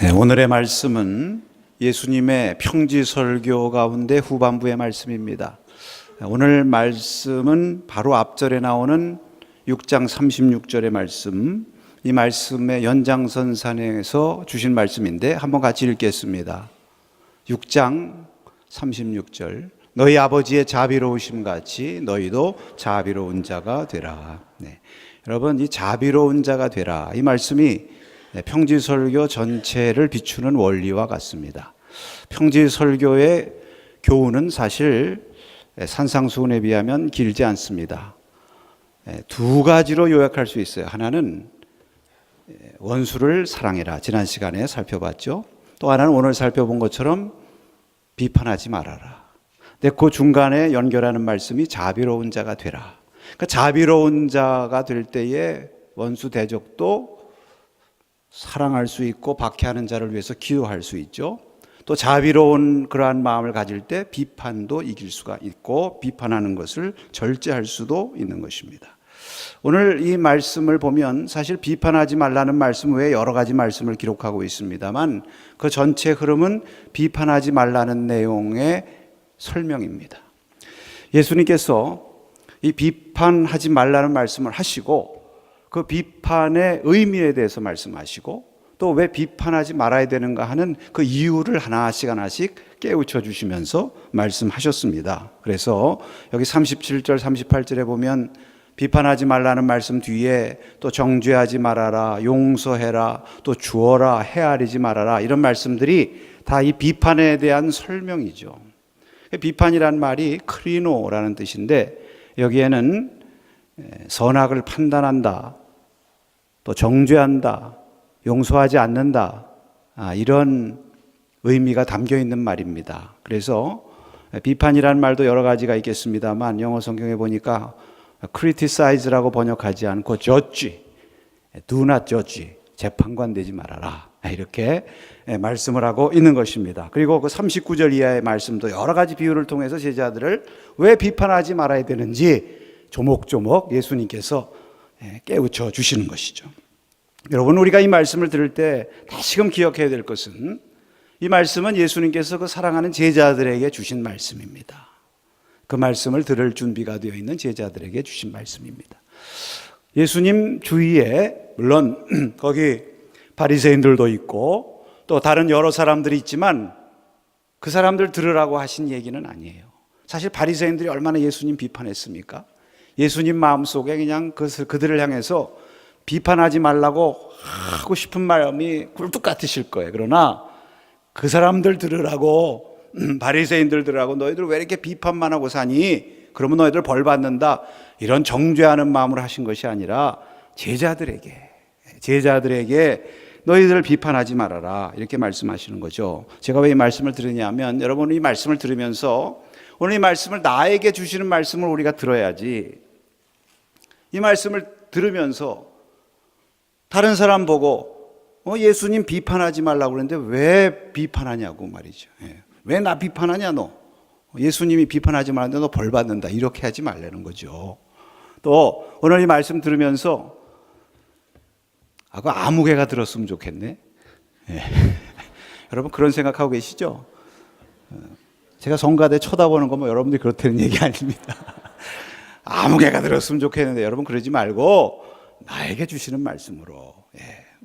네, 오늘의 말씀은 예수님의 평지설교 가운데 후반부의 말씀입니다. 오늘 말씀은 바로 앞절에 나오는 6장 36절의 말씀, 이 말씀의 연장선상에서 주신 말씀인데 한번 같이 읽겠습니다. 6장 36절, 너희 아버지의 자비로우심 같이 너희도 자비로운 자가 되라. 네. 여러분, 이 자비로운 자가 되라, 이 말씀이 평지설교 전체를 비추는 원리와 같습니다. 평지설교의 교훈은 사실 산상수훈에 비하면 길지 않습니다. 두 가지로 요약할 수 있어요. 하나는 원수를 사랑해라, 지난 시간에 살펴봤죠. 또 하나는 오늘 살펴본 것처럼 비판하지 말아라. 근데 그 중간에 연결하는 말씀이 자비로운 자가 되라. 그러니까 자비로운 자가 될 때에 원수 대적도 사랑할 수 있고 박해하는 자를 위해서 기도할 수 있죠. 또 자비로운 그러한 마음을 가질 때 비판도 이길 수가 있고 비판하는 것을 절제할 수도 있는 것입니다. 오늘 이 말씀을 보면 사실 비판하지 말라는 말씀 외에 여러 가지 말씀을 기록하고 있습니다만 그 전체 흐름은 비판하지 말라는 내용의 설명입니다. 예수님께서 이 비판하지 말라는 말씀을 하시고 그 비판의 의미에 대해서 말씀하시고 또 왜 비판하지 말아야 되는가 하는 그 이유를 하나씩 깨우쳐 주시면서 말씀하셨습니다. 그래서 여기 37절 38절에 보면 비판하지 말라는 말씀 뒤에 또 정죄하지 말아라, 용서해라, 또 주어라, 헤아리지 말아라, 이런 말씀들이 다 이 비판에 대한 설명이죠. 비판이란 말이 크리노라는 뜻인데 여기에는 선악을 판단한다, 또 정죄한다, 용서하지 않는다, 이런 의미가 담겨 있는 말입니다. 그래서 비판이라는 말도 여러 가지가 있겠습니다만 영어 성경에 보니까 criticize라고 번역하지 않고 judge, do not judge, 재판관 되지 말아라, 이렇게 말씀을 하고 있는 것입니다. 그리고 그 39절 이하의 말씀도 여러 가지 비유를 통해서 제자들을 왜 비판하지 말아야 되는지 조목조목 예수님께서 깨우쳐 주시는 것이죠. 여러분, 우리가 이 말씀을 들을 때 다시금 기억해야 될 것은 이 말씀은 예수님께서 그 사랑하는 제자들에게 주신 말씀입니다. 그 말씀을 들을 준비가 되어 있는 제자들에게 주신 말씀입니다. 예수님 주위에 물론 거기 바리새인들도 있고 또 다른 여러 사람들이 있지만 그 사람들 들으라고 하신 얘기는 아니에요. 사실 바리새인들이 얼마나 예수님 비판했습니까? 예수님 마음속에 그냥 그들을 향해서 비판하지 말라고 하고 싶은 마음이 굴뚝 같으실 거예요. 그러나 그 사람들 들으라고, 바리새인들 들으라고 너희들 왜 이렇게 비판만 하고 사니? 그러면 너희들 벌 받는다, 이런 정죄하는 마음으로 하신 것이 아니라 제자들에게 너희들 비판하지 말아라, 이렇게 말씀하시는 거죠. 제가 왜 이 말씀을 들으냐면 여러분, 이 말씀을 들으면서 오늘 이 말씀을 나에게 주시는 말씀을 우리가 들어야지, 이 말씀을 들으면서 다른 사람 보고 예수님 비판하지 말라고 그러는데 왜 비판하냐고 말이죠. 왜 나 비판하냐 너? 예수님이 비판하지 말라는데 너 벌 받는다, 이렇게 하지 말라는 거죠. 또 오늘 이 말씀 들으면서 그 아무개가 들었으면 좋겠네. 여러분 그런 생각하고 계시죠? 제가 성가대 쳐다보는 거 뭐 여러분들이 그렇다는 얘기 아닙니다. 아무개가 들었으면 좋겠는데 여러분 그러지 말고 나에게 주시는 말씀으로.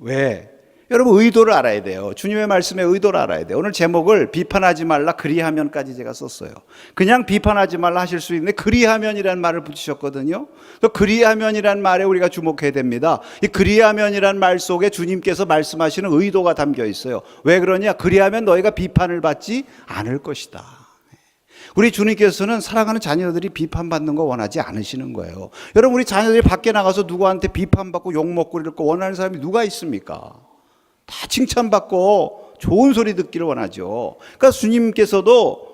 왜? 여러분 의도를 알아야 돼요. 주님의 말씀의 의도를 알아야 돼요. 오늘 제목을 비판하지 말라 그리하면까지 제가 썼어요. 그냥 비판하지 말라 하실 수 있는데 그리하면이라는 말을 붙이셨거든요. 또 그리하면이라는 말에 우리가 주목해야 됩니다. 이 그리하면이라는 말 속에 주님께서 말씀하시는 의도가 담겨 있어요. 왜 그러냐? 그리하면 너희가 비판을 받지 않을 것이다. 우리 주님께서는 사랑하는 자녀들이 비판받는 거 원하지 않으시는 거예요. 여러분, 우리 자녀들이 밖에 나가서 누구한테 비판받고 욕먹고 이럴 거 원하는 사람이 누가 있습니까? 다 칭찬받고 좋은 소리 듣기를 원하죠. 그러니까 주님께서도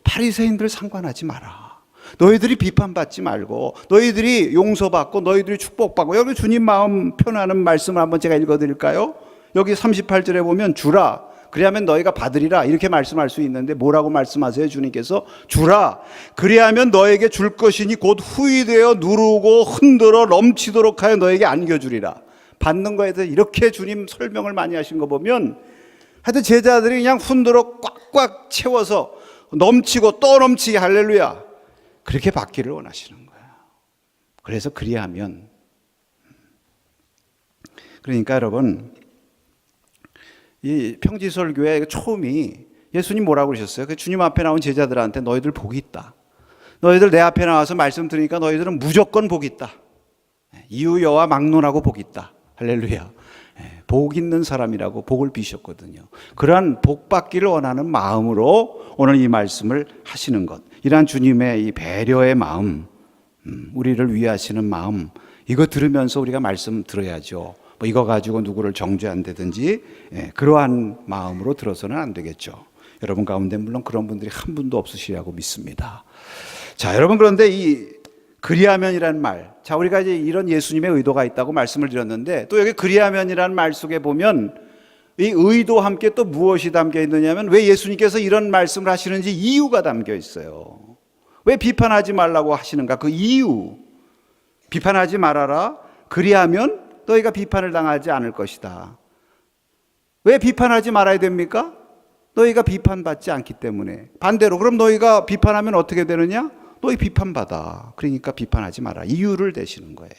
바리새인들 상관하지 마라. 너희들이 비판받지 말고 너희들이 용서받고 너희들이 축복받고, 여기 주님 마음 표현하는 말씀을 한번 제가 읽어드릴까요? 여기 38절에 보면 주라, 그리하면 너희가 받으리라, 이렇게 말씀할 수 있는데 뭐라고 말씀하세요? 주님께서 주라, 그리하면 너에게 줄 것이니 곧 후히되어 누르고 흔들어 넘치도록 하여 너에게 안겨주리라. 받는 거에 대해서 이렇게 주님 설명을 많이 하신 거 보면 하여튼 제자들이 그냥 훈두로 꽉꽉 채워서 넘치고 또 넘치게 할렐루야 그렇게 받기를 원하시는 거예요. 그래서 그리하면, 그러니까 여러분, 이 평지설교의 처음이 예수님 뭐라고 그러셨어요? 그 주님 앞에 나온 제자들한테 너희들 복이 있다. 너희들 내 앞에 나와서 말씀 들으니까 너희들은 무조건 복이 있다. 이유여와 막론하고 복이 있다. 할렐루야. 복 있는 사람이라고 복을 비셨거든요. 그러한 복 받기를 원하는 마음으로 오늘 이 말씀을 하시는 것, 이러한 주님의 이 배려의 마음, 우리를 위하시는 마음, 이거 들으면서 우리가 말씀 들어야죠. 뭐 이거 가지고 누구를 정죄한다든지 그러한 마음으로 들어서는 안 되겠죠. 여러분 가운데 물론 그런 분들이 한 분도 없으시라고 믿습니다. 자, 여러분, 그런데 이 그리하면이라는 말, 자, 우리가 이제 이런 예수님의 의도가 있다고 말씀을 드렸는데, 또 여기 그리하면이라는 말 속에 보면 이 의도와 함께 또 무엇이 담겨 있느냐면, 왜 예수님께서 이런 말씀을 하시는지 이유가 담겨 있어요. 왜 비판하지 말라고 하시는가? 그 이유, 비판하지 말아라. 그리하면 너희가 비판을 당하지 않을 것이다. 왜 비판하지 말아야 됩니까? 너희가 비판받지 않기 때문에. 반대로 그럼 너희가 비판하면 어떻게 되느냐? 너희 비판받아. 그러니까 비판하지 마라. 이유를 대시는 거예요.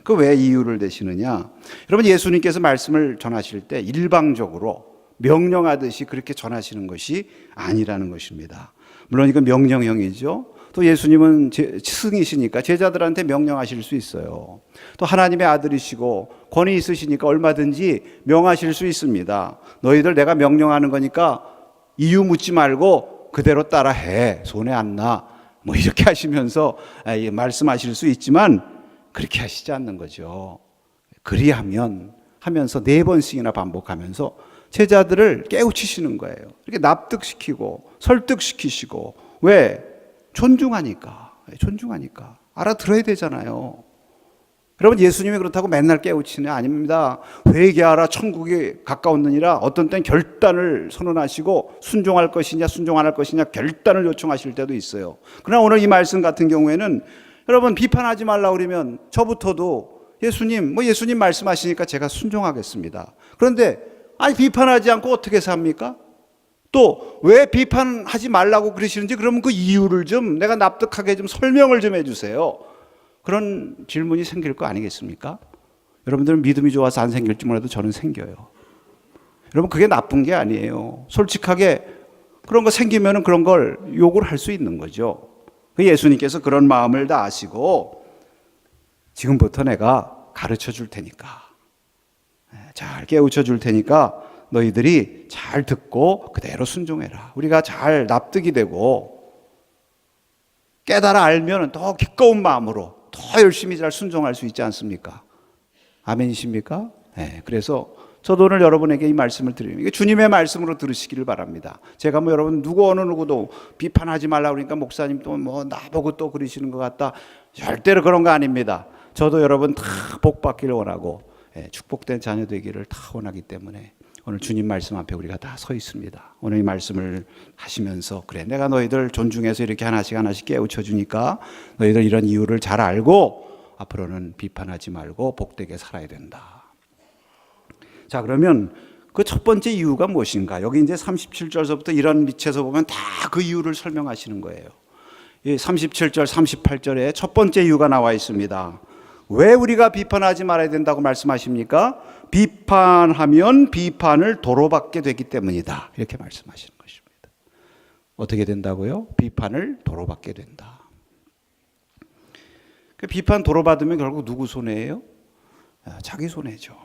그 왜 이유를 대시느냐? 여러분, 예수님께서 말씀을 전하실 때 일방적으로 명령하듯이 그렇게 전하시는 것이 아니라는 것입니다. 물론 이건 명령형이죠. 또 예수님은 스승이시니까 제자들한테 명령하실 수 있어요. 또 하나님의 아들이시고 권위 있으시니까 얼마든지 명하실 수 있습니다. 너희들 내가 명령하는 거니까 이유 묻지 말고 그대로 따라해. 손해 안 나. 뭐 이렇게 하시면서 말씀하실 수 있지만 그렇게 하시지 않는 거죠. 그리하면 하면서 4번씩이나 반복하면서 제자들을 깨우치시는 거예요. 이렇게 납득시키고 설득시키시고. 왜? 존중하니까. 알아들어야 되잖아요. 여러분, 예수님이 그렇다고 맨날 깨우치는 아닙니다. 회개하라, 천국이 가까웠느니라. 어떤 땐 결단을 선언하시고 순종할 것이냐 순종 안 할 것이냐 결단을 요청하실 때도 있어요. 그러나 오늘 이 말씀 같은 경우에는 여러분, 비판하지 말라고 그러면 저부터도 예수님 말씀하시니까 제가 순종하겠습니다. 그런데 비판하지 않고 어떻게 삽니까? 또 왜 비판하지 말라고 그러시는지 그러면 그 이유를 좀 내가 납득하게 좀 설명을 좀 해주세요. 그런 질문이 생길 거 아니겠습니까? 여러분들은 믿음이 좋아서 안 생길지 몰라도 저는 생겨요. 여러분, 그게 나쁜 게 아니에요. 솔직하게 그런 거 생기면 그런 걸 요구를 할 수 있는 거죠. 예수님께서 그런 마음을 다 아시고 지금부터 내가 가르쳐 줄 테니까, 잘 깨우쳐 줄 테니까 너희들이 잘 듣고 그대로 순종해라. 우리가 잘 납득이 되고 깨달아 알면 더 기꺼운 마음으로 더 열심히 잘 순종할 수 있지 않습니까? 아멘이십니까? 네, 그래서 저도 오늘 여러분에게 이 말씀을 드립니다. 이게 주님의 말씀으로 들으시기를 바랍니다. 제가 여러분 어느 누구도 비판하지 말라고 그러니까 목사님 또 나보고 또 그러시는 것 같다. 절대로 그런 거 아닙니다. 저도 여러분 다 복 받기를 원하고 축복된 자녀 되기를 다 원하기 때문에 오늘 주님 말씀 앞에 우리가 다 서 있습니다. 오늘 이 말씀을 하시면서 그래, 내가 너희들 존중해서 이렇게 하나씩 깨우쳐 주니까 너희들 이런 이유를 잘 알고 앞으로는 비판하지 말고 복되게 살아야 된다. 자, 그러면 그 첫 번째 이유가 무엇인가? 여기 이제 37절서부터 이런 밑에서 보면 다 그 이유를 설명하시는 거예요. 37절, 38절에 첫 번째 이유가 나와 있습니다. 왜 우리가 비판하지 말아야 된다고 말씀하십니까? 비판하면 비판을 도로받게 되기 때문이다. 이렇게 말씀하시는 것입니다. 어떻게 된다고요? 비판을 도로받게 된다. 비판 도로받으면 결국 누구 손해예요? 자기 손해죠.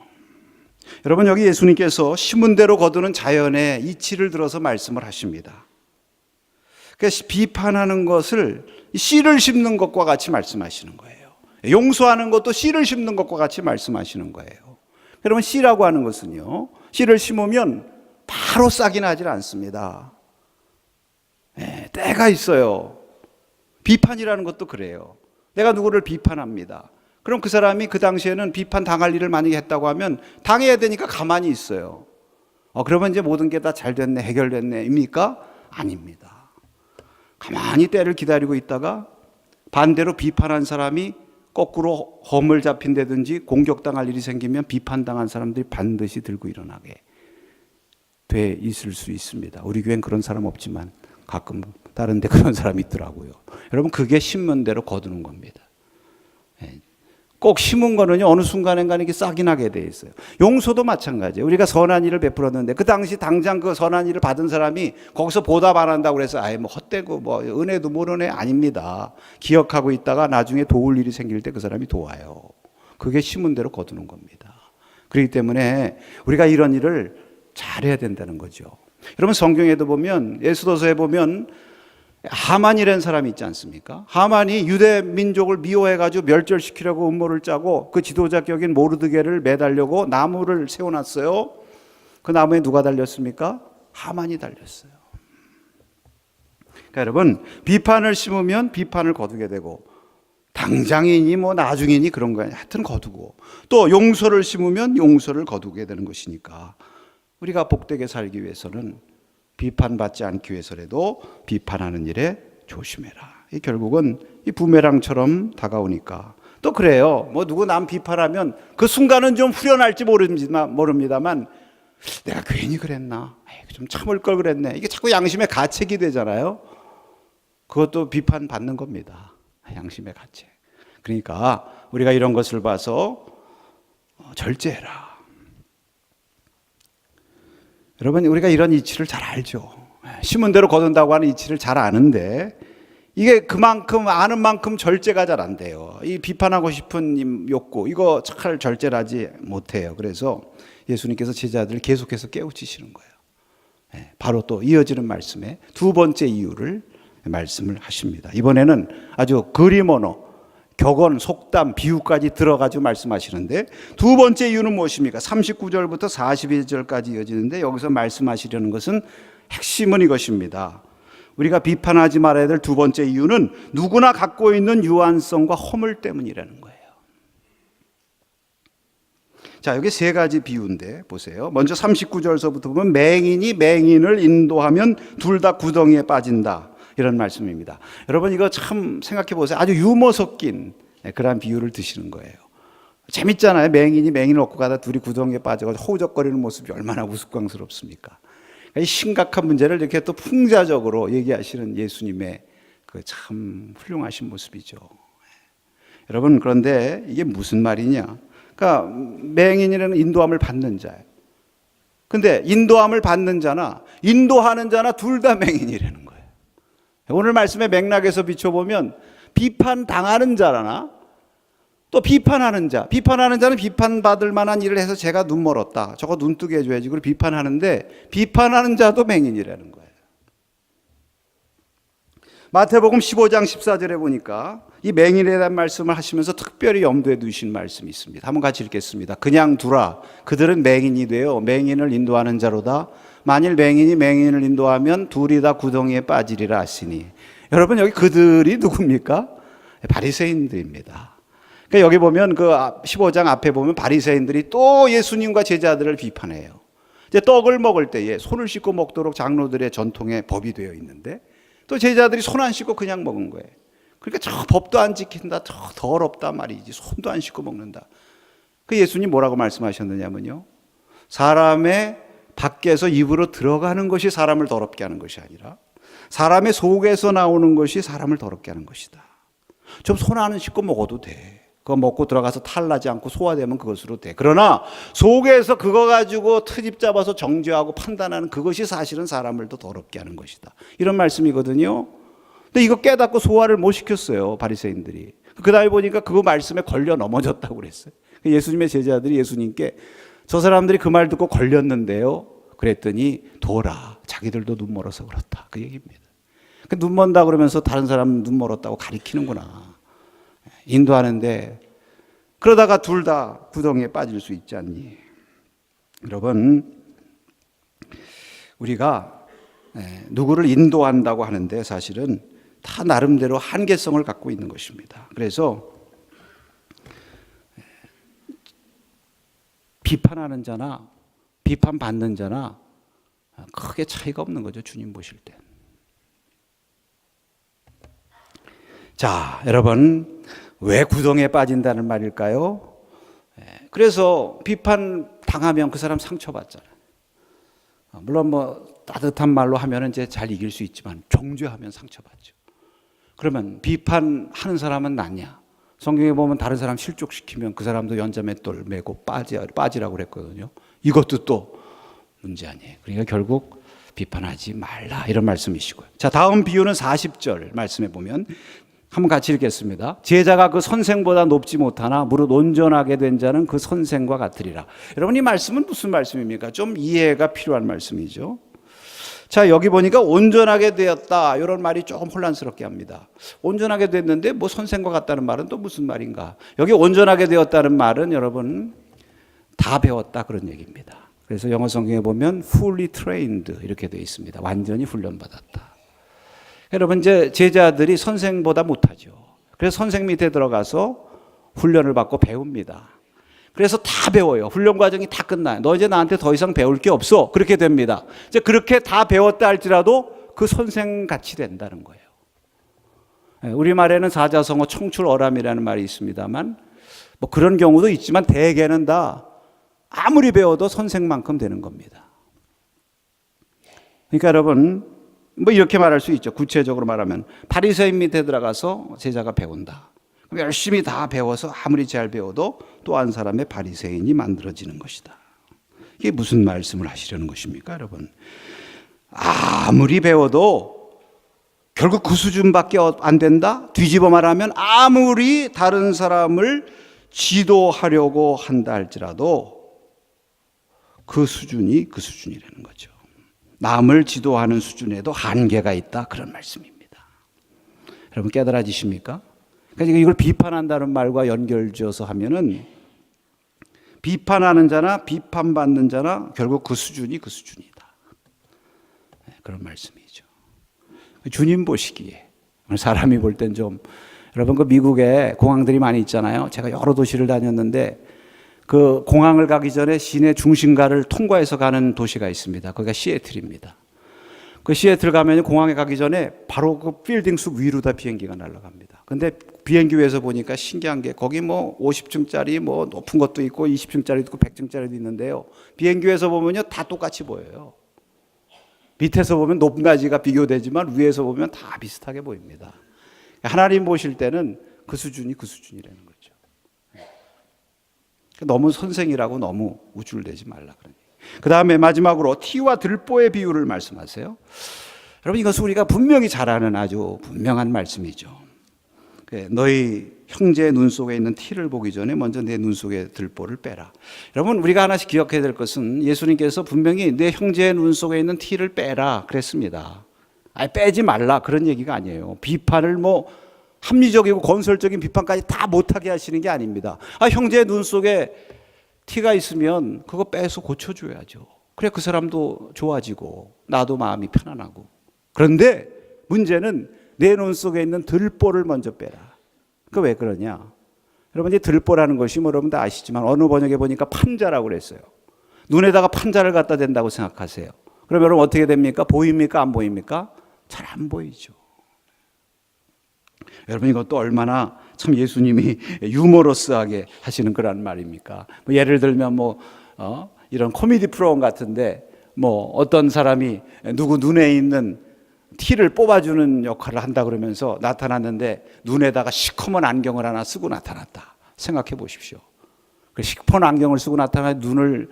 여러분, 여기 예수님께서 심은 대로 거두는 자연의 이치를 들어서 말씀을 하십니다. 그래서 비판하는 것을 씨를 심는 것과 같이 말씀하시는 거예요. 용서하는 것도 씨를 심는 것과 같이 말씀하시는 거예요. 여러분, 씨라고 하는 것은요, 씨를 심으면 바로 싹이 나질 않습니다. 때가 있어요. 비판이라는 것도 그래요. 내가 누구를 비판합니다. 그럼 그 사람이 그 당시에는 비판 당할 일을 만약에 했다고 하면 당해야 되니까 가만히 있어요. 그러면 이제 모든 게 다 잘 됐네, 해결됐네 입니까? 아닙니다. 가만히 때를 기다리고 있다가 반대로 비판한 사람이 거꾸로 허물 잡힌다든지 공격당할 일이 생기면 비판당한 사람들이 반드시 들고 일어나게 돼 있을 수 있습니다. 우리 교회는 그런 사람 없지만 가끔 다른 데 그런 사람이 있더라고요. 여러분, 그게 심은 대로 거두는 겁니다. 꼭 심은 거는요, 어느 순간인가 이게 싹이 나게 돼 있어요. 용서도 마찬가지예요. 우리가 선한 일을 베풀었는데 그 당시 당장 그 선한 일을 받은 사람이 거기서 보답 안 한다고 그래서 아예 뭐 헛되고 뭐 은혜도 모르네, 아닙니다. 기억하고 있다가 나중에 도울 일이 생길 때 그 사람이 도와요. 그게 심은 대로 거두는 겁니다. 그렇기 때문에 우리가 이런 일을 잘해야 된다는 거죠. 여러분, 성경에도 보면, 에스더서에 보면 하만이라는 사람이 있지 않습니까? 하만이 유대 민족을 미워해가지고 멸절시키려고 음모를 짜고 그 지도자 격인 모르드게를 매달려고 나무를 세워놨어요. 그 나무에 누가 달렸습니까? 하만이 달렸어요. 그러니까 여러분, 비판을 심으면 비판을 거두게 되고, 당장이니 뭐 나중이니 그런 거야, 하여튼 거두고, 또 용서를 심으면 용서를 거두게 되는 것이니까 우리가 복되게 살기 위해서는 비판받지 않기 위해서라도 비판하는 일에 조심해라. 이 결국은 이 부메랑처럼 다가오니까. 또 그래요. 뭐 누구 남 비판하면 그 순간은 좀 후련할지 모릅니다만 내가 괜히 그랬나? 좀 참을 걸 그랬네. 이게 자꾸 양심의 가책이 되잖아요. 그것도 비판받는 겁니다. 양심의 가책. 그러니까 우리가 이런 것을 봐서 절제해라. 여러분, 우리가 이런 이치를 잘 알죠. 심은 대로 거둔다고 하는 이치를 잘 아는데 이게 그만큼 아는 만큼 절제가 잘 안 돼요. 이 비판하고 싶은 욕구, 이거 잘 절제를 하지 못해요. 그래서 예수님께서 제자들을 계속해서 깨우치시는 거예요. 바로 또 이어지는 말씀에 두 번째 이유를 말씀을 하십니다. 이번에는 아주 그림 언어, 격언, 속담, 비유까지 들어가지고 말씀하시는데, 두 번째 이유는 무엇입니까? 39절부터 42절까지 이어지는데 여기서 말씀하시려는 것은 핵심은 이것입니다. 우리가 비판하지 말아야 될 두 번째 이유는 누구나 갖고 있는 유한성과 허물 때문이라는 거예요. 자, 여기 세 가지 비유인데 보세요. 먼저 39절서부터 보면 맹인이 맹인을 인도하면 둘 다 구덩이에 빠진다, 이런 말씀입니다. 여러분, 이거 참 생각해 보세요. 아주 유머 섞인 그런 비유를 드시는 거예요. 재밌잖아요. 맹인이 맹인을 얻고 가다 둘이 구덩이에 빠져가지고 호적거리는 모습이 얼마나 우스꽝스럽습니까? 이 심각한 문제를 이렇게 또 풍자적으로 얘기하시는 예수님의 그 참 훌륭하신 모습이죠. 여러분, 그런데 이게 무슨 말이냐? 그러니까 맹인이라는 인도함을 받는 자예요. 근데 인도함을 받는 자나 인도하는 자나 둘 다 맹인이라는 거예요. 오늘 말씀의 맥락에서 비춰보면 비판당하는 자라나 또 비판하는 자는 비판받을 만한 일을 해서 제가 눈 멀었다, 저거 눈 뜨게 해줘야지, 그리고 비판하는데 비판하는 자도 맹인이라는 거예요. 마태복음 15장 14절에 보니까 이 맹인에 대한 말씀을 하시면서 특별히 염두에 두신 말씀이 있습니다. 한번 같이 읽겠습니다. 그냥 두라. 그들은 맹인이 되어 맹인을 인도하는 자로다. 만일 맹인이 맹인을 인도하면 둘이 다 구덩이에 빠지리라 하시니. 여러분, 여기 그들이 누굽니까? 바리새인들입니다. 그러니까 여기 보면 그 15장 앞에 보면 바리새인들이 또 예수님과 제자들을 비판해요. 이제 떡을 먹을 때에 손을 씻고 먹도록 장로들의 전통에 법이 되어 있는데 또 제자들이 손 안 씻고 그냥 먹은 거예요. 그러니까 저 법도 안 지킨다, 저 더럽다 말이지, 손도 안 씻고 먹는다. 그 예수님 뭐라고 말씀하셨느냐면요, 사람의 밖에서 입으로 들어가는 것이 사람을 더럽게 하는 것이 아니라 사람의 속에서 나오는 것이 사람을 더럽게 하는 것이다. 좀 손 안 씻고 먹어도 돼. 그거 먹고 들어가서 탈나지 않고 소화되면 그것으로 돼. 그러나 속에서 그거 가지고 트집 잡아서 정죄하고 판단하는 그것이 사실은 사람을 더 더럽게 하는 것이다. 이런 말씀이거든요. 근데 이거 깨닫고 소화를 못 시켰어요, 바리새인들이. 그 다음에 보니까 그거 말씀에 걸려 넘어졌다고 그랬어요. 예수님의 제자들이 예수님께 저 사람들이 그 말 듣고 걸렸는데요, 그랬더니 도라, 자기들도 눈 멀어서 그렇다, 그 얘기입니다. 눈 먼다 그러면서 다른 사람 눈 멀었다고 가리키는구나. 인도하는데 그러다가 둘 다 구덩이에 빠질 수 있지 않니? 여러분, 우리가 누구를 인도한다고 하는데 사실은 다 나름대로 한계성을 갖고 있는 것입니다. 그래서 비판하는 자나 비판받는 자나 크게 차이가 없는 거죠, 주님 보실 때. 자, 여러분, 왜 구덩이에 빠진다는 말일까요? 그래서 비판 당하면 그 사람 상처받잖아요. 물론 뭐 따뜻한 말로 하면 이제 잘 이길 수 있지만 정죄하면 상처받죠. 그러면 비판하는 사람은 낫냐? 성경에 보면 다른 사람 실족시키면 그 사람도 연자맷돌 메고 빠지라고 그랬거든요. 이것도 또 문제 아니에요. 그러니까 결국 비판하지 말라 이런 말씀이시고요. 자, 다음 비유는 40절 말씀해 보면 한번 같이 읽겠습니다. 제자가 그 선생보다 높지 못하나 무릇 온전하게 된 자는 그 선생과 같으리라. 여러분, 이 말씀은 무슨 말씀입니까? 좀 이해가 필요한 말씀이죠. 자, 여기 보니까 온전하게 되었다 이런 말이 조금 혼란스럽게 합니다. 온전하게 됐는데 뭐 선생과 같다는 말은 또 무슨 말인가? 여기 온전하게 되었다는 말은 여러분 다 배웠다 그런 얘기입니다. 그래서 영어 성경에 보면 fully trained 이렇게 되어 있습니다. 완전히 훈련받았다. 여러분, 이제 제자들이 선생보다 못하죠. 그래서 선생 밑에 들어가서 훈련을 받고 배웁니다. 그래서 다 배워요. 훈련 과정이 다 끝나요. 너 이제 나한테 더 이상 배울 게 없어. 그렇게 됩니다. 이제 그렇게 다 배웠다 할지라도 그 선생 같이 된다는 거예요. 우리말에는 사자성어 청출어람이라는 말이 있습니다만 뭐 그런 경우도 있지만 대개는 다 아무리 배워도 선생만큼 되는 겁니다. 그러니까 여러분, 뭐 이렇게 말할 수 있죠. 구체적으로 말하면 바리새인 밑에 들어가서 제자가 배운다. 그럼 열심히 다 배워서 아무리 잘 배워도 또 한 사람의 바리새인이 만들어지는 것이다. 이게 무슨 말씀을 하시려는 것입니까, 여러분? 아무리 배워도 결국 그 수준밖에 안 된다? 뒤집어 말하면 아무리 다른 사람을 지도하려고 한다 할지라도 그 수준이 그 수준이라는 거죠. 남을 지도하는 수준에도 한계가 있다 그런 말씀입니다. 여러분 깨달아지십니까? 그러니까 이걸 비판한다는 말과 연결지어서 하면은 비판하는 자나 비판받는 자나 결국 그 수준이 그 수준이다. 그런 말씀이죠. 주님 보시기에 사람이 볼 땐 좀 여러분 그 미국에 공항들이 많이 있잖아요. 제가 여러 도시를 다녔는데 그 공항을 가기 전에 시내 중심가를 통과해서 가는 도시가 있습니다. 거기가 시애틀입니다. 그 시애틀 가면 공항에 가기 전에 바로 그 빌딩 숲 위로 다 비행기가 날아갑니다. 근데 비행기 위에서 보니까 신기한 게 거기 뭐 50층짜리 뭐 높은 것도 있고 20층짜리도 있고 100층짜리도 있는데요. 비행기 위에서 보면요 다 똑같이 보여요. 밑에서 보면 높낮이가 비교되지만 위에서 보면 다 비슷하게 보입니다. 하나님 보실 때는 그 수준이 그 수준이라는 거죠. 너무 선생이라고 너무 우쭐대지 말라 그러니. 그 다음에 마지막으로 티와 들보의 비유를 말씀하세요. 여러분 이것은 우리가 분명히 잘 아는 아주 분명한 말씀이죠. 너희 형제의 눈 속에 있는 티를 보기 전에 먼저 내 눈 속에 들보를 빼라. 여러분 우리가 하나씩 기억해야 될 것은 예수님께서 분명히 내 형제의 눈 속에 있는 티를 빼라 그랬습니다. 아니 빼지 말라 그런 얘기가 아니에요. 비판을 뭐 합리적이고 건설적인 비판까지 다 못하게 하시는 게 아닙니다. 형제의 눈 속에 티가 있으면 그거 빼서 고쳐줘야죠. 그래 그 사람도 좋아지고 나도 마음이 편안하고. 그런데 문제는 내 눈 속에 있는 들보를 먼저 빼라. 그 왜 그러냐? 여러분, 이 들보라는 것이 뭐 여러분 다 아시지만 어느 번역에 보니까 판자라고 그랬어요. 눈에다가 판자를 갖다 댄다고 생각하세요. 그럼 여러분 어떻게 됩니까? 보입니까? 안 보입니까? 잘 안 보이죠. 여러분 이것도 얼마나 참 예수님이 유머러스하게 하시는 그런 말입니까? 뭐 예를 들면 이런 코미디 프로그램 같은데 어떤 사람이 누구 눈에 있는 티를 뽑아주는 역할을 한다 그러면서 나타났는데 눈에다가 시커먼 안경을 하나 쓰고 나타났다. 생각해 보십시오. 그 시커먼 안경을 쓰고 나타나 눈을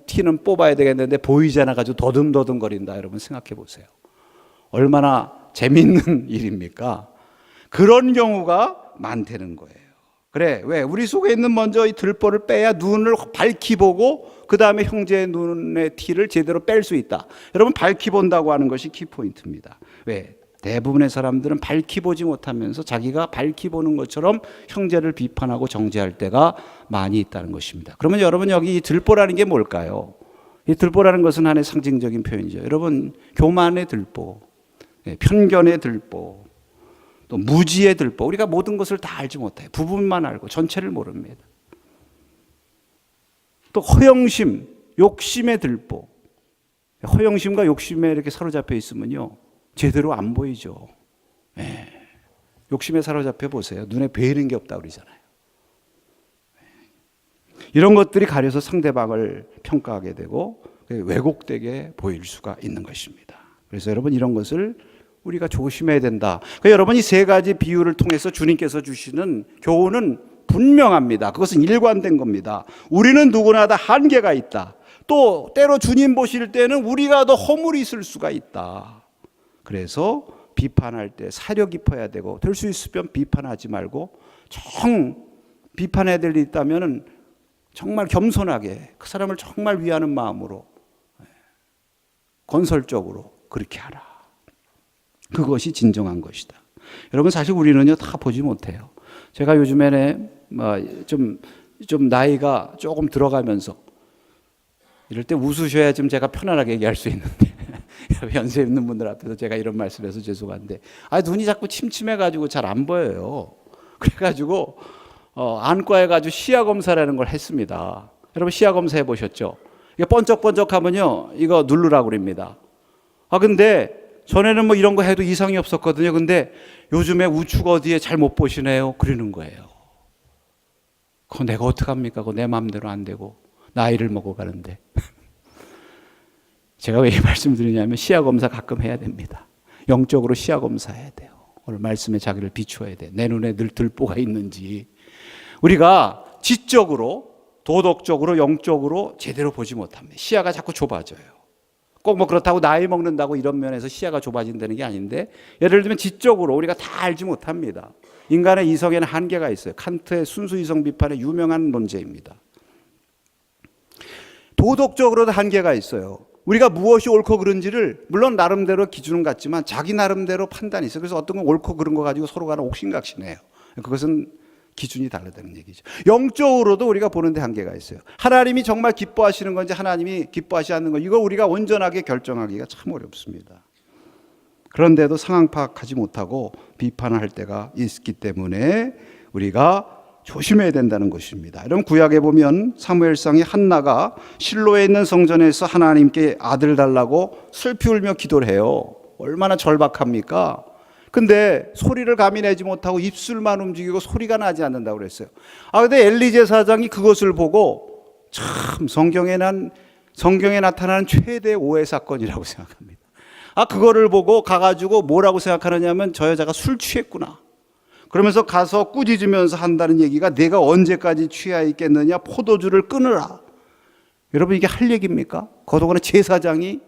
티는 뽑아야 되겠는데 보이지 않아 가지고 더듬더듬거린다. 여러분 생각해 보세요. 얼마나 재밌는 일입니까? 그런 경우가 많다는 거예요. 그래, 왜? 우리 속에 있는 먼저 이 들보를 빼야 눈을 밝히 보고 그 다음에 형제의 눈의 티를 제대로 뺄 수 있다. 여러분 밝히 본다고 하는 것이 키포인트입니다. 왜? 대부분의 사람들은 밝히 보지 못하면서 자기가 밝히 보는 것처럼 형제를 비판하고 정죄할 때가 많이 있다는 것입니다. 그러면 여러분 여기 이 들보라는 게 뭘까요? 이 들보라는 것은 하나의 상징적인 표현이죠. 여러분 교만의 들보, 편견의 들보, 또 무지의 들보. 우리가 모든 것을 다 알지 못해요. 부분만 알고 전체를 모릅니다. 또 허영심, 욕심의 들보. 허영심과 욕심에 이렇게 사로잡혀 있으면요 제대로 안 보이죠. 욕심에 사로잡혀 보세요. 눈에 보이는 게 없다 그러잖아요. 이런 것들이 가려서 상대방을 평가하게 되고 왜곡되게 보일 수가 있는 것입니다. 그래서 여러분 이런 것을 우리가 조심해야 된다. 그러니까 여러분 이 세 가지 비유를 통해서 주님께서 주시는 교훈은 분명합니다. 그것은 일관된 겁니다. 우리는 누구나 다 한계가 있다. 또 때로 주님 보실 때는 우리가 더 허물이 있을 수가 있다. 그래서 비판할 때 사려 깊어야 되고 될 수 있으면 비판하지 말고 비판해야 될 일이 있다면 정말 겸손하게 그 사람을 정말 위하는 마음으로 건설적으로 그렇게 하라. 그것이 진정한 것이다. 여러분 사실 우리는요 다 보지 못해요. 제가 요즘에는 좀 나이가 조금 들어가면서 이럴 때 웃으셔야 좀 제가 편안하게 얘기할 수 있는데 연세 있는 분들 앞에서 제가 이런 말씀해서 죄송한데 눈이 자꾸 침침해가지고 잘 안 보여요. 그래가지고 안과에 가지고 시야 검사라는 걸 했습니다. 여러분 시야 검사 해보셨죠? 이게 번쩍번쩍하면요 이거 누르라고 그럽니다. 근데 전에는 뭐 이런 거 해도 이상이 없었거든요. 근데 요즘에 우측 어디에 잘 못 보시네요. 그러는 거예요. 그거 내가 어떡합니까? 그거 내 마음대로 안 되고 나이를 먹어가는데. 제가 왜 이 말씀 드리냐면 시야 검사 가끔 해야 됩니다. 영적으로 시야 검사해야 돼요. 오늘 말씀에 자기를 비추어야 돼. 내 눈에 늘 들보가 있는지. 우리가 지적으로 도덕적으로 영적으로 제대로 보지 못합니다. 시야가 자꾸 좁아져요. 꼭 뭐 그렇다고 나이 먹는다고 이런 면에서 시야가 좁아진다는 게 아닌데 예를 들면 지적으로 우리가 다 알지 못합니다. 인간의 이성에는 한계가 있어요. 칸트의 순수 이성 비판의 유명한 논제입니다. 도덕적으로도 한계가 있어요. 우리가 무엇이 옳고 그른지를 물론 나름대로 기준은 같지만 자기 나름대로 판단이 있어요. 그래서 어떤 건 옳고 그른 거 가지고 서로 간에 옥신각신해요. 그것은 기준이 다르다는 얘기죠. 영적으로도 우리가 보는데 한계가 있어요. 하나님이 정말 기뻐하시는 건지 하나님이 기뻐하지 않는 건지 이걸 우리가 온전하게 결정하기가 참 어렵습니다. 그런데도 상황 파악하지 못하고 비판을 할 때가 있기 때문에 우리가 조심해야 된다는 것입니다. 여러분 구약에 보면 사무엘상의 한나가 실로에 있는 성전에서 하나님께 아들 달라고 슬피 울며 기도를 해요. 얼마나 절박합니까? 근데 소리를 감히 내지 못하고 입술만 움직이고 소리가 나지 않는다고 그랬어요. 근데 엘리 제사장이 그것을 보고 참 성경에 나타나는 최대 오해 사건이라고 생각합니다. 그거를 보고 가가지고 뭐라고 생각하느냐면 저 여자가 술 취했구나. 그러면서 가서 꾸짖으면서 한다는 얘기가 내가 언제까지 취하 있겠느냐 포도주를 끊으라. 여러분 이게 할 얘기입니까? 그동안에 제사장이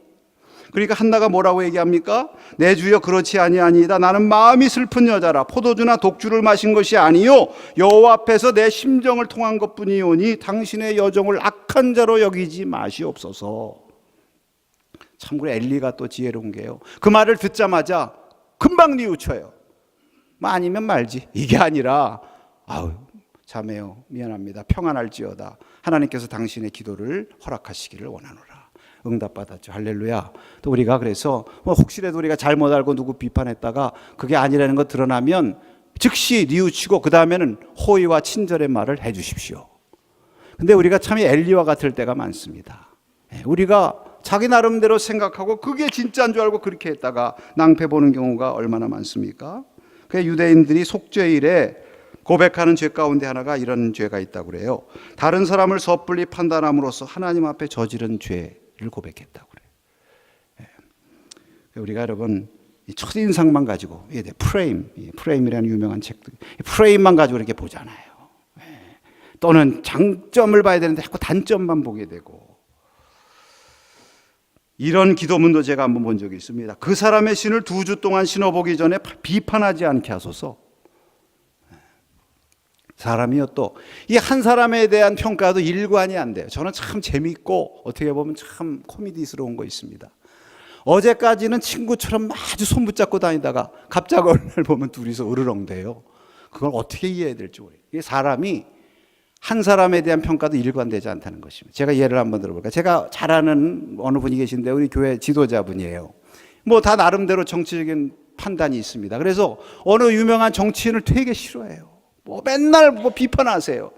그러니까 한나가 뭐라고 얘기합니까? 내 주여 그렇지 아니하니이다. 나는 마음이 슬픈 여자라. 포도주나 독주를 마신 것이 아니요 여호와 앞에서 내 심정을 통한 것뿐이오니 당신의 여종을 악한 자로 여기지 마시옵소서. 참고로 엘리가 또 지혜로운 게요. 그 말을 듣자마자 금방 뉘우쳐요. 아니면 말지. 이게 아니라 자매요 미안합니다. 평안할지어다. 하나님께서 당신의 기도를 허락하시기를 원하노라. 응답받았죠. 할렐루야. 또 우리가 그래서 혹시라도 우리가 잘못 알고 누구 비판했다가 그게 아니라는 거 드러나면 즉시 뉘우치고 그 다음에는 호의와 친절의 말을 해 주십시오. 근데 우리가 참 엘리와 같을 때가 많습니다. 우리가 자기 나름대로 생각하고 그게 진짜인 줄 알고 그렇게 했다가 낭패 보는 경우가 얼마나 많습니까? 그 유대인들이 속죄일에 고백하는 죄 가운데 하나가 이런 죄가 있다고 그래요. 다른 사람을 섣불리 판단함으로써 하나님 앞에 저지른 죄를 고백했다고 그래요. 우리가 여러분 첫인상만 가지고 프레임이라는 유명한 책들 프레임만 가지고 이렇게 보잖아요. 또는 장점을 봐야 되는데 자꾸 단점만 보게 되고 이런 기도문도 제가 한번 본 적이 있습니다. 그 사람의 신을 2주 동안 신어보기 전에 비판하지 않게 하소서. 사람이요 또 이 한 사람에 대한 평가도 일관이 안 돼요. 저는 참 재미있고 어떻게 보면 참 코미디스러운 거 있습니다. 어제까지는 친구처럼 아주 손 붙잡고 다니다가 갑자기 어느 날 보면 둘이서 으르렁대요. 그걸 어떻게 이해해야 될지 모르겠어요. 이게 사람이 한 사람에 대한 평가도 일관되지 않다는 것입니다. 제가 예를 한번 들어볼까요? 제가 잘 아는 어느 분이 계신데 우리 교회 지도자분이에요. 다 나름대로 정치적인 판단이 있습니다. 그래서 어느 유명한 정치인을 되게 싫어해요. 맨날 비판하세요.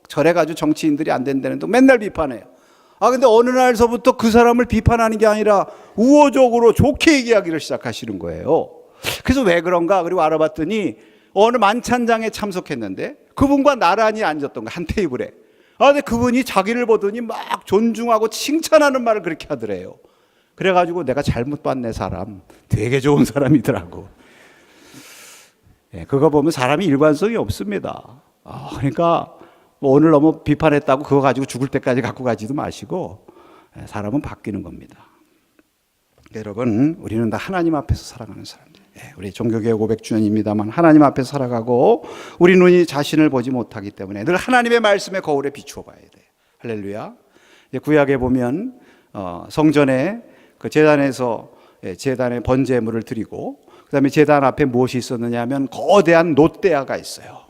저래가지고 정치인들이 안 된다는데 맨날 비판해요. 근데 어느 날서부터 그 사람을 비판하는 게 아니라 우호적으로 좋게 얘기하기를 시작하시는 거예요. 그래서 왜 그런가? 그리고 알아봤더니 어느 만찬장에 참석했는데 그분과 나란히 앉았던 거 한 테이블에. 근데 그분이 자기를 보더니 막 존중하고 칭찬하는 말을 그렇게 하더래요. 그래가지고 내가 잘못 봤네, 사람. 되게 좋은 사람이더라고. 그거 보면 사람이 일관성이 없습니다. 그러니까 뭐 오늘 너무 비판했다고 그거 가지고 죽을 때까지 갖고 가지도 마시고 사람은 바뀌는 겁니다. 여러분, 우리는 다 하나님 앞에서 살아가는 사람들. 우리 종교개혁 500주년입니다만 하나님 앞에서 살아가고 우리 눈이 자신을 보지 못하기 때문에 늘 하나님의 말씀의 거울에 비추어 봐야 돼요. 할렐루야. 구약에 보면 성전에 그 제단에서 제단에 번제물을 드리고 그다음에 제단 앞에 무엇이 있었느냐 하면 거대한 놋대야가 있어요.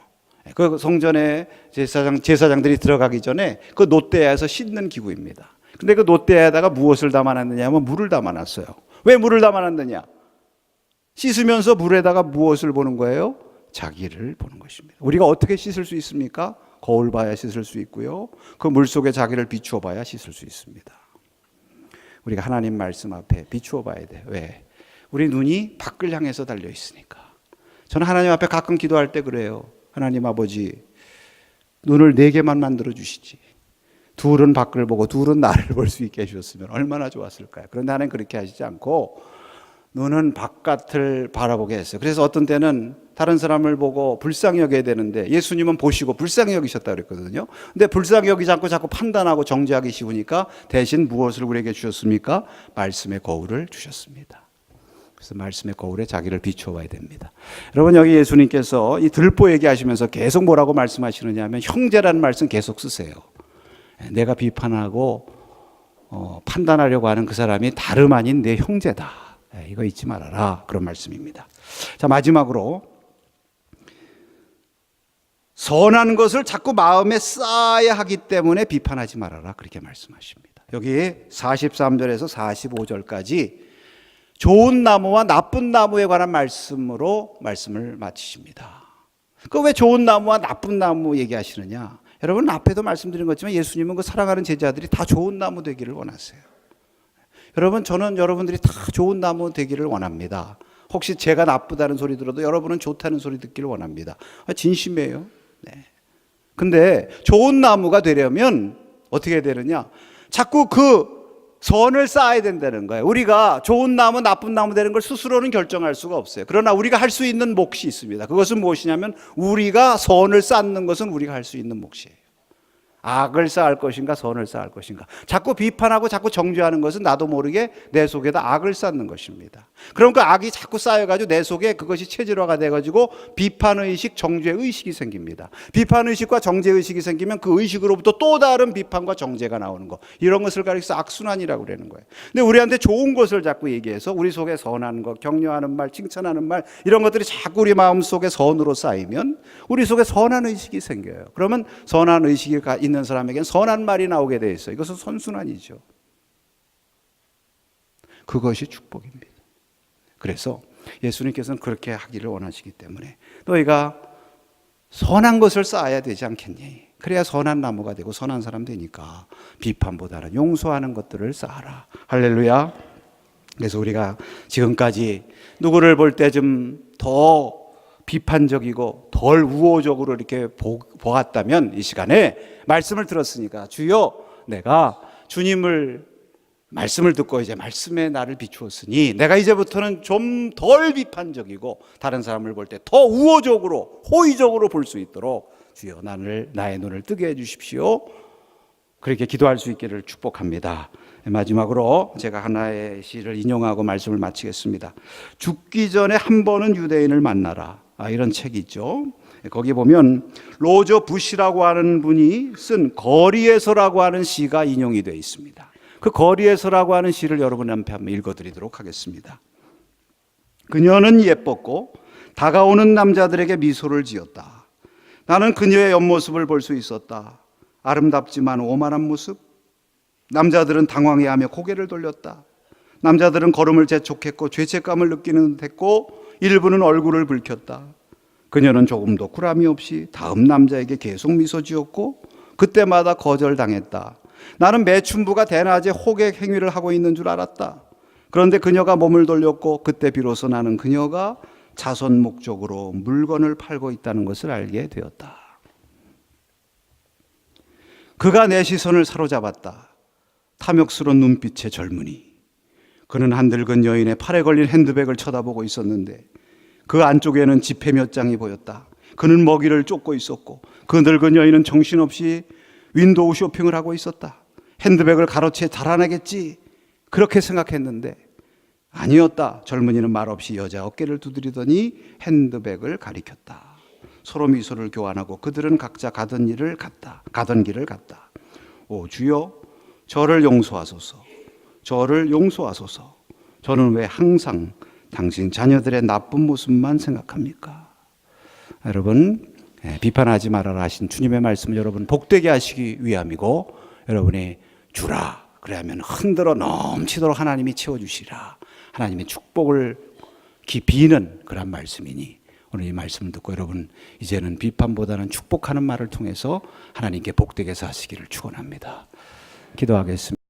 그 성전에 제사장들이 들어가기 전에 그 놋대야에서 씻는 기구입니다. 근데 그 놋대야에다가 무엇을 담아놨느냐 하면 물을 담아놨어요. 왜 물을 담아놨느냐? 씻으면서 물에다가 무엇을 보는 거예요? 자기를 보는 것입니다. 우리가 어떻게 씻을 수 있습니까? 거울 봐야 씻을 수 있고요. 그 물 속에 자기를 비추어 봐야 씻을 수 있습니다. 우리가 하나님 말씀 앞에 비추어 봐야 돼요. 왜? 우리 눈이 밖을 향해서 달려 있으니까. 저는 하나님 앞에 가끔 기도할 때 그래요. 하나님 아버지, 눈을 4개만 만들어 주시지. 둘은 밖을 보고 둘은 나를 볼 수 있게 해주셨으면 얼마나 좋았을까요? 그런데 하나님 그렇게 하시지 않고 눈은 바깥을 바라보게 했어요. 그래서 어떤 때는 다른 사람을 보고 불쌍히 여겨야 되는데 예수님은 보시고 불쌍히 여기셨다고 그랬거든요. 근데 불쌍히 여기지 않고 자꾸 판단하고 정죄하기 쉬우니까 대신 무엇을 우리에게 주셨습니까? 말씀의 거울을 주셨습니다. 그래서 말씀의 거울에 자기를 비추어 봐야 됩니다. 여러분, 여기 예수님께서 이 들보 얘기하시면서 계속 뭐라고 말씀하시느냐 하면 형제라는 말씀 계속 쓰세요. 내가 비판하고 판단하려고 하는 그 사람이 다름 아닌 내 형제다. 이거 잊지 말아라. 그런 말씀입니다. 자, 마지막으로 선한 것을 자꾸 마음에 쌓아야 하기 때문에 비판하지 말아라. 그렇게 말씀하십니다. 여기 43절에서 45절까지 좋은 나무와 나쁜 나무에 관한 말씀으로 말씀을 마치십니다. 그 왜 좋은 나무와 나쁜 나무 얘기하시느냐? 여러분, 앞에도 말씀드린 것지만 예수님은 그 사랑하는 제자들이 다 좋은 나무 되기를 원하세요. 여러분, 저는 여러분들이 다 좋은 나무 되기를 원합니다. 혹시 제가 나쁘다는 소리 들어도 여러분은 좋다는 소리 듣기를 원합니다. 진심이에요. 네. 근데 좋은 나무가 되려면 어떻게 되느냐? 자꾸 그 선을 쌓아야 된다는 거예요. 우리가 좋은 나무, 나쁜 나무 되는 걸 스스로는 결정할 수가 없어요. 그러나 우리가 할 수 있는 몫이 있습니다. 그것은 무엇이냐면 우리가 선을 쌓는 것은 우리가 할 수 있는 몫이에요. 악을 쌓을 것인가 선을 쌓을 것인가. 자꾸 비판하고 자꾸 정죄하는 것은 나도 모르게 내 속에다 악을 쌓는 것입니다. 그럼 그 악이 자꾸 쌓여가지고 내 속에 그것이 체질화가 돼가지고 비판의식, 정죄의식이 생깁니다. 비판의식과 정죄의식이 생기면 그 의식으로부터 또 다른 비판과 정죄가 나오는 거. 이런 것을 가리켜서 악순환이라고 그러는 거예요. 근데 우리한테 좋은 것을 자꾸 얘기해서 우리 속에 선한 것, 격려하는 말, 칭찬하는 말 이런 것들이 자꾸 우리 마음속에 선으로 쌓이면 우리 속에 선한 의식이 생겨요. 그러면 선한 의식이 있는 사람에게는 선한 말이 나오게 돼 있어요. 이것은 선순환이죠. 그것이 축복입니다. 그래서 예수님께서는 그렇게 하기를 원하시기 때문에 너희가 선한 것을 쌓아야 되지 않겠니? 그래야 선한 나무가 되고 선한 사람 되니까 비판보다는 용서하는 것들을 쌓아라. 할렐루야. 그래서 우리가 지금까지 누구를 볼 때 좀 더 비판적이고 덜 우호적으로 이렇게 보았다면 이 시간에 말씀을 들었으니까 주여 내가 주님을 말씀을 듣고 이제 말씀에 나를 비추었으니 내가 이제부터는 좀 덜 비판적이고 다른 사람을 볼 때 더 우호적으로 호의적으로 볼 수 있도록 주여 나의 눈을 뜨게 해주십시오. 그렇게 기도할 수 있기를 축복합니다. 마지막으로 제가 하나의 시를 인용하고 말씀을 마치겠습니다. 죽기 전에 한 번은 유대인을 만나라. 이런 책이 있죠. 거기 보면 로저 부시라고 하는 분이 쓴 거리에서라고 하는 시가 인용이 되어 있습니다. 그 거리에서라고 하는 시를 여러분 앞에 한번 읽어드리도록 하겠습니다. 그녀는 예뻤고 다가오는 남자들에게 미소를 지었다. 나는 그녀의 옆모습을 볼 수 있었다. 아름답지만 오만한 모습. 남자들은 당황해하며 고개를 돌렸다. 남자들은 걸음을 재촉했고 죄책감을 느끼는 듯했고 일부는 얼굴을 붉혔다. 그녀는 조금도 굴함이 없이 다음 남자에게 계속 미소 지었고 그때마다 거절당했다. 나는 매춘부가 대낮에 호객 행위를 하고 있는 줄 알았다. 그런데 그녀가 몸을 돌렸고 그때 비로소 나는 그녀가 자선 목적으로 물건을 팔고 있다는 것을 알게 되었다. 그가 내 시선을 사로잡았다. 탐욕스러운 눈빛의 젊은이. 그는 한 늙은 여인의 팔에 걸린 핸드백을 쳐다보고 있었는데 그 안쪽에는 지폐 몇 장이 보였다. 그는 먹이를 쫓고 있었고 그 늙은 여인은 정신없이 윈도우 쇼핑을 하고 있었다. 핸드백을 가로채 달아내겠지 그렇게 생각했는데 아니었다. 젊은이는 말없이 여자 어깨를 두드리더니 핸드백을 가리켰다. 서로 미소를 교환하고 그들은 각자 가던 길을 갔다. 오 주여, 저를 용서하소서. 저를 용서하소서. 저는 왜 항상 당신 자녀들의 나쁜 모습만 생각합니까? 여러분, 비판하지 말아라 하신 주님의 말씀을 여러분 복되게 하시기 위함이고, 여러분이 주라 그래야면 흔들어 넘치도록 하나님이 채워주시라, 하나님의 축복을 비는 그런 말씀이니 오늘 이 말씀을 듣고 여러분 이제는 비판보다는 축복하는 말을 통해서 하나님께 복되게 사시기를 축원합니다. 기도하겠습니다.